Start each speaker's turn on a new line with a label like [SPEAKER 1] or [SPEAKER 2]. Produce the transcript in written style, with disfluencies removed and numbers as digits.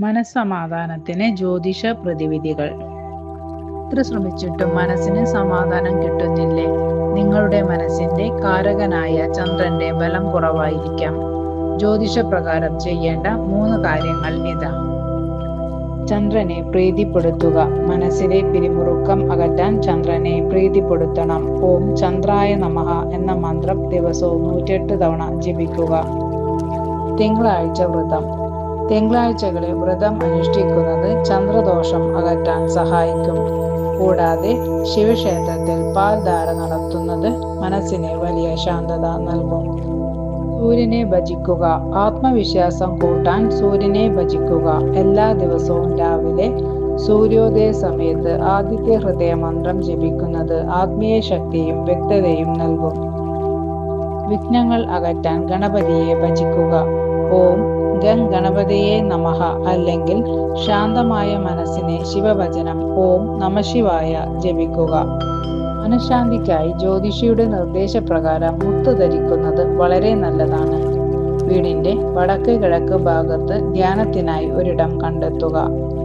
[SPEAKER 1] മനസ്സമാധാനത്തിന് ജ്യോതിഷ പ്രതിവിധികൾ. എത്ര ശ്രമിച്ചിട്ടും മനസ്സിന് സമാധാനം കിട്ടുന്നില്ലേ? നിങ്ങളുടെ മനസ്സിന്റെ കാരകനായ ചന്ദ്രന്റെ ബലം കുറവായിരിക്കാം. ജ്യോതിഷപ്രകാരം ചെയ്യേണ്ട 3 കാര്യങ്ങൾ ഇതാ. ചന്ദ്രനെ പ്രീതിപ്പെടുത്തുക. മനസ്സിലെ പിരിമുറുക്കം അകറ്റാൻ ചന്ദ്രനെ പ്രീതിപ്പെടുത്തണം. ഓം ചന്ദ്രായ നമഃ എന്ന മന്ത്രം ദിവസവും 108 തവണ ജപിക്കുക. തിങ്കളാഴ്ച വ്രതം. തിങ്കളാഴ്ചകളിൽ വ്രതം അനുഷ്ഠിക്കുന്നത് ചന്ദ്രദോഷം അകറ്റാൻ സഹായിക്കും. കൂടാതെ ശിവക്ഷേത്രത്തിൽ പാൽധാര നടത്തുന്നത് മനസ്സിന് വലിയ ശാന്തത നൽകും. സൂര്യനെ ഭജിക്കുക. ആത്മവിശ്വാസം കൂട്ടാൻ സൂര്യനെ ഭജിക്കുക. എല്ലാ ദിവസവും രാവിലെ സൂര്യോദയ സമയത്ത് ആദിത്യ ഹൃദയ മന്ത്രം ജപിക്കുന്നത് ആത്മീയ ശക്തിയും വ്യക്തതയും നൽകും. വിഘ്നങ്ങൾ അകറ്റാൻ ഗണപതിയെ ഭജിക്കുക. ഓം ഗം ഗണപതിയെ നമഃ അല്ലെങ്കിൽ ശാന്തമായ മനസ്സിനെ ശിവഭജനം ഓം നമഃശിവായ ജപിക്കുക. മനഃശാന്തിക്കായി ജ്യോതിഷിയുടെ നിർദ്ദേശപ്രകാരം മുത്ത് ധരിക്കുന്നത് വളരെ നല്ലതാണ്. വീടിന്റെ വടക്ക് കിഴക്ക് ഭാഗത്ത് ധ്യാനത്തിനായി ഒരിടം കണ്ടെത്തുക.